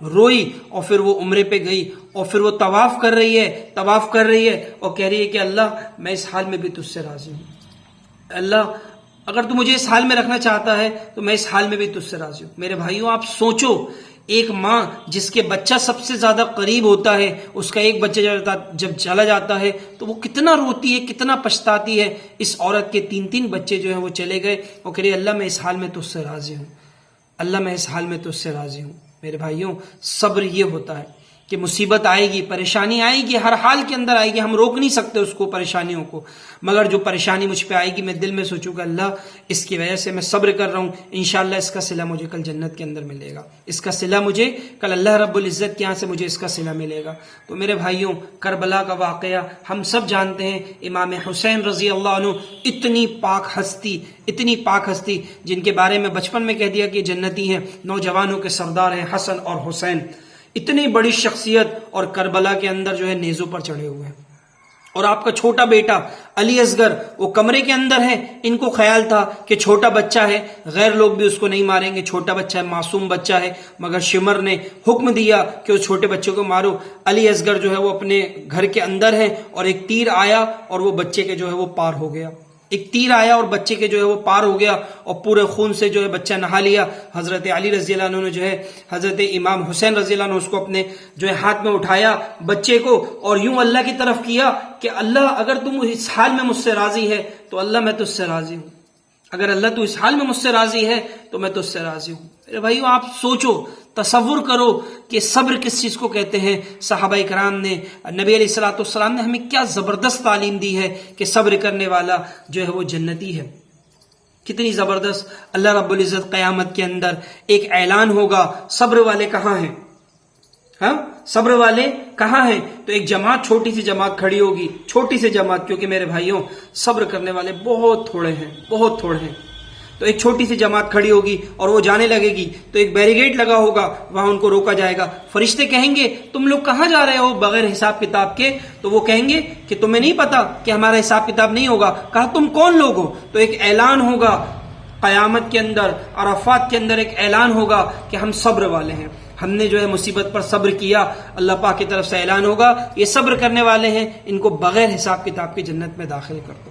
روئی اور پھر وہ عمرے پہ گئی اور پھر وہ طواف کر رہی ہے اور کہہ رہی ہے کہ اللہ میں اس حال میں بھی تجھ سے راضی ہوں، اللہ اگر تو مجھے اس حال میں رکھنا چاہتا ہے تو میں اس حال میں بھی تجھ سے راضی ہوں۔ میرے بھائیوں آپ سوچو، ایک ماں جس کے بچہ سب سے زیادہ قریب ہوتا ہے، اس کا ایک بچہ جب چلا جاتا ہے تو وہ کتنا روتی ہے، کتنا پچھتاتی ہے۔ اس عورت کے 3 بچے جو ہیں وہ چلے گئے اور کہہ رہی اللہ میں اس حال میں تجھ سے راضی ہوں، اللہ میں اس حال میں تجھ سے راضی ہوں۔ میرے بھائیوں صبر یہ ہوتا ہے کہ مصیبت آئے گی، پریشانی آئے گی، ہر حال کے اندر آئے گی، ہم روک نہیں سکتے اس کو، پریشانیوں کو، مگر جو پریشانی مجھ پہ آئے گی میں دل میں سوچوں گا اللہ اس کی وجہ سے میں صبر کر رہا ہوں، انشاءاللہ اس کا صلہ مجھے کل جنت کے اندر ملے گا، اس کا صلہ مجھے کل اللہ رب العزت کے یہاں سے مجھے اس کا صلہ ملے گا۔ تو میرے بھائیوں کربلا کا واقعہ ہم سب جانتے ہیں، امام حسین رضی اللہ عنہ اتنی پاک ہستی جن کے بارے میں بچپن میں کہہ دیا کہ جنتی ہیں، نوجوانوں کے سردار ہیں حسن اور حسین، اتنی بڑی شخصیت، اور کربلا کے اندر جو ہے نیزوں پر چڑھے ہوئے ہیں، اور آپ کا چھوٹا بیٹا علی اصغر وہ کمرے کے اندر ہے۔ ان کو خیال تھا کہ چھوٹا بچہ ہے، غیر لوگ بھی اس کو نہیں ماریں گے، چھوٹا بچہ ہے، معصوم بچہ ہے، مگر شمر نے حکم دیا کہ اس چھوٹے بچے کو مارو۔ علی اصغر جو ہے وہ اپنے گھر کے اندر ہے اور ایک تیر آیا اور وہ بچے کے جو ہے وہ پار ہو گیا، ایک تیر آیا اور بچے کے جو ہے وہ پار ہو گیا اور پورے خون سے جو ہے بچہ نہا لیا۔ حضرت علی رضی اللہ عنہ نے جو ہے حضرت امام حسین رضی اللہ عنہ اس کو اپنے جو ہے ہاتھ میں اٹھایا بچے کو، اور یوں اللہ کی طرف کیا کہ اللہ اگر تم اس حال میں مجھ سے راضی ہے تو اللہ میں تجھ سے راضی ہوں، اگر اللہ تو اس حال میں مجھ سے راضی ہے تو میں تجھ سے راضی ہوں۔ میرے بھائیو آپ سوچو، تصور کرو کہ صبر کس چیز کو کہتے ہیں۔ صحابہ کرام نے، نبی علیہ الصلوۃ والسلام نے ہمیں کیا زبردست تعلیم دی ہے کہ صبر کرنے والا جو ہے وہ جنتی ہے، کتنی زبردست۔ اللہ رب العزت قیامت کے اندر ایک اعلان ہوگا، صبر والے کہاں ہیں؟ ہاں صبر والے کہاں ہیں؟ تو ایک جماعت، چھوٹی سی جماعت کھڑی ہوگی، چھوٹی سی جماعت، کیونکہ میرے بھائیوں صبر کرنے والے بہت تھوڑے ہیں، تو ایک چھوٹی سی جماعت کھڑی ہوگی اور وہ جانے لگے گی، تو ایک بیریگیٹ لگا ہوگا، وہاں ان کو روکا جائے گا۔ فرشتے کہیں گے تم لوگ کہاں جا رہے ہو بغیر حساب کتاب کے؟ تو وہ کہیں گے کہ تمہیں نہیں پتا کہ ہمارا حساب کتاب نہیں ہوگا؟ کہا تم کون لوگ ہو؟ تو ایک اعلان ہوگا قیامت کے اندر، عرفات کے اندر ایک اعلان ہوگا کہ ہم صبر والے ہیں، ہم نے جو ہے مصیبت پر صبر کیا۔ اللہ پاک کی طرف سے اعلان ہوگا یہ صبر کرنے والے ہیں، ان کو بغیر حساب کتاب کی جنت میں داخل کر دو۔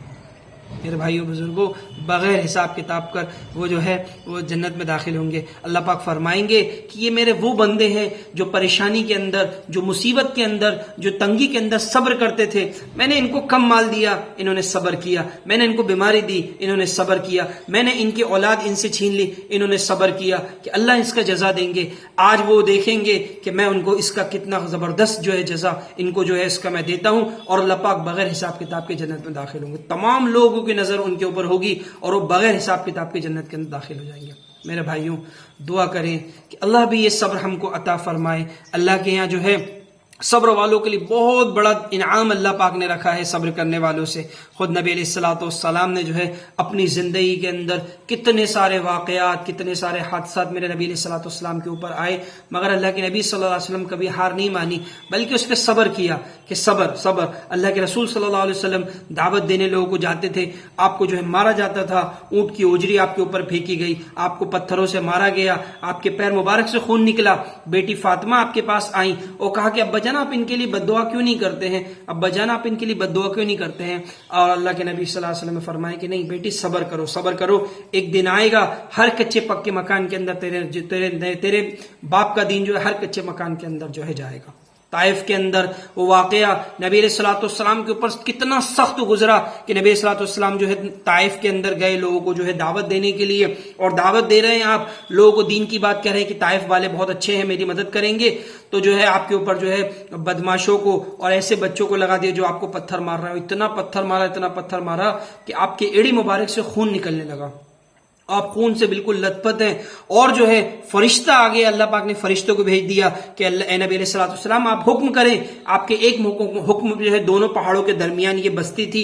میرے بھائیوں بزرگوں، بغیر حساب کتاب کر وہ جو ہے وہ جنت میں داخل ہوں گے۔ اللہ پاک فرمائیں گے کہ یہ میرے وہ بندے ہیں جو پریشانی کے اندر، جو مصیبت کے اندر، جو تنگی کے اندر صبر کرتے تھے، میں نے ان کو کم مال دیا، انہوں نے صبر کیا، میں نے ان کو بیماری دی، انہوں نے صبر کیا، میں نے ان کی اولاد ان سے چھین لی، انہوں نے صبر کیا، کہ اللہ اس کا جزا دیں گے۔ آج وہ دیکھیں گے کہ میں ان کو اس کا کتنا زبردست جو ہے جزا ان کو جو ہے اس کا میں دیتا ہوں، اور اللہ پاک بغیر حساب کتاب کے جنت میں داخل ہوں گے۔ تمام لوگوں کی نظر ان کے اوپر ہوگی اور وہ بغیر حساب کتاب کے جنت کے اندر داخل ہو جائیں گے۔ میرے بھائیوں دعا کریں کہ اللہ بھی یہ صبر ہم کو عطا فرمائے۔ اللہ کے یہاں جو ہے صبر والوں کے لیے بہت بڑا انعام اللہ پاک نے رکھا ہے صبر کرنے والوں سے۔ خود نبی علیہ الصلوۃ والسلام نے جو ہے اپنی زندگی کے اندر کتنے سارے واقعات، کتنے سارے حادثات میرے نبی علیہ الصلوۃ والسلام کے اوپر آئے، مگر اللہ کے نبی صلی اللہ علیہ وسلم کبھی ہار نہیں مانی، بلکہ اس پہ صبر کیا کہ صبر۔ اللہ کے رسول صلی اللہ علیہ وسلم دعوت دینے لوگوں کو جاتے تھے، آپ کو جو ہے مارا جاتا تھا، اونٹ کی اوجری آپ کے اوپر پھینکی گئی، آپ کو پتھروں سے مارا گیا، آپ کے پیر مبارک سے خون نکلا۔ بیٹی فاطمہ آپ کے پاس آئیں اور کہا کہ ابا جان آپ ان کے لیے بد دعا کیوں نہیں کرتے ہیں؟ ابا جان آپ ان کے لیے بد دعا کیوں نہیں کرتے ہیں؟ اور اللہ کے نبی صلی اللہ علیہ وسلم نے فرمایا کہ نہیں بیٹی صبر کرو، ایک دن آئے گا ہر کچے پکے مکان کے اندر تیرے باپ کا دین جو ہے ہر کچے مکان کے اندر جو ہے جائے گا۔ طائف کے اندر وہ واقعہ نبی علیہ الصلوۃ والسلام کے اوپر کتنا سخت گزرا کہ نبی علیہ الصلوۃ والسلام جو ہے طائف کے اندر گئے لوگوں کو جو ہے دعوت دینے کے لیے، اور دعوت دے رہے ہیں، آپ لوگوں کو دین کی بات کہہ رہے ہیں کہ طائف والے بہت اچھے ہیں، میری مدد کریں گے، تو جو ہے آپ کے اوپر جو ہے بدماشوں کو اور ایسے بچوں کو لگا دیا جو آپ کو پتھر مار رہا ہے۔ اتنا پتھر مارا کہ آپ کے ایڑی مبارک سے خون نکلنے لگا، آپ خون سے بالکل لت پت ہیں، اور جو ہے فرشتہ آگے اللہ پاک نے فرشتوں کو بھیج دیا کہ اے نبی علیہ الصلوۃ والسلام آپ حکم کریں۔ آپ کے ایک حکم جو ہے دونوں پہاڑوں کے درمیان یہ بستی تھی،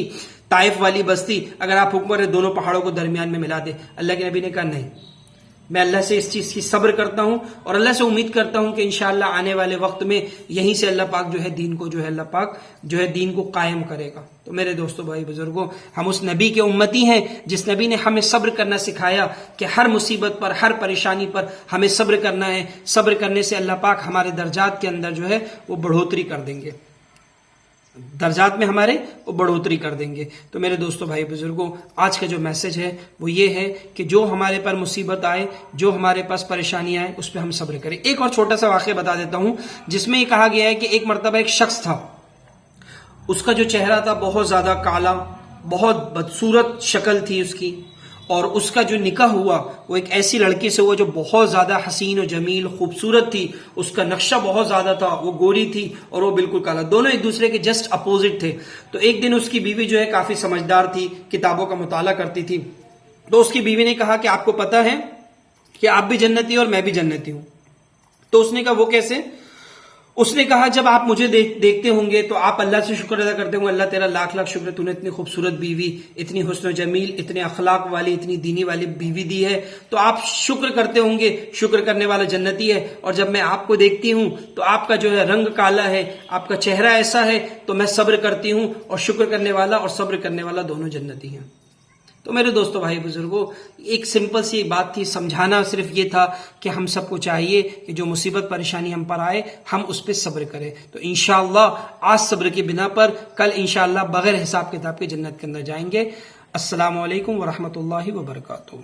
طائف والی بستی، اگر آپ حکم کریں دونوں پہاڑوں کو درمیان میں ملا دے۔ اللہ کے نبی نے کہا نہیں، میں اللہ سے اس چیز کی صبر کرتا ہوں اور اللہ سے امید کرتا ہوں کہ انشاءاللہ آنے والے وقت میں یہیں سے اللہ پاک جو ہے دین کو جو ہے اللہ پاک جو ہے دین کو قائم کرے گا۔ تو میرے دوستو بھائی بزرگوں، ہم اس نبی کے امتی ہیں جس نبی نے ہمیں صبر کرنا سکھایا کہ ہر مصیبت پر، ہر پریشانی پر ہمیں صبر کرنا ہے۔ صبر کرنے سے اللہ پاک ہمارے درجات کے اندر جو ہے وہ بڑھوتری کر دیں گے، درجات میں ہمارے وہ بڑھوتری کر دیں گے۔ تو میرے دوستو بھائی بزرگوں، آج کا جو میسج ہے وہ یہ ہے کہ جو ہمارے پر مصیبت آئے، جو ہمارے پاس پریشانی آئے، اس پہ ہم صبر کریں۔ ایک اور چھوٹا سا واقعہ بتا دیتا ہوں جس میں یہ کہا گیا ہے کہ ایک مرتبہ ایک شخص تھا، اس کا جو چہرہ تھا بہت زیادہ کالا، بہت بدصورت شکل تھی اس کی، اور اس کا جو نکاح ہوا وہ ایک ایسی لڑکی سے ہوا جو بہت زیادہ حسین و جمیل خوبصورت تھی، اس کا نقشہ بہت زیادہ تھا، وہ گوری تھی اور وہ بالکل کالا، دونوں ایک دوسرے کے جسٹ اپوزٹ تھے۔ تو ایک دن اس کی بیوی جو ہے کافی سمجھدار تھی، کتابوں کا مطالعہ کرتی تھی، تو اس کی بیوی نے کہا کہ آپ کو پتہ ہے کہ آپ بھی جنتی اور میں بھی جنتی ہوں۔ تو اس نے کہا وہ کیسے؟ اس نے کہا جب آپ مجھے دیکھتے ہوں گے تو آپ اللہ سے شکر ادا کرتے ہوں گے، اللہ تیرا لاکھ لاکھ شکر، تو نے اتنی خوبصورت بیوی، اتنی حسن و جمیل، اتنے اخلاق والی، اتنی دینی والی بیوی دی ہے، تو آپ شکر کرتے ہوں گے، شکر کرنے والا جنتی ہے۔ اور جب میں آپ کو دیکھتی ہوں تو آپ کا جو ہے رنگ کالا ہے، آپ کا چہرہ ایسا ہے، تو میں صبر کرتی ہوں، اور شکر کرنے والا اور صبر کرنے والا دونوں جنتی ہیں۔ تو میرے دوستو بھائی بزرگوں، ایک سمپل سی بات تھی، سمجھانا صرف یہ تھا کہ ہم سب کو چاہیے کہ جو مصیبت پریشانی ہم پر آئے ہم اس پہ صبر کریں۔ تو انشاءاللہ آج صبر کی بنا پر کل انشاءاللہ بغیر حساب کتاب کے جنت کے اندر جائیں گے۔ السلام علیکم ورحمۃ اللہ وبرکاتہ۔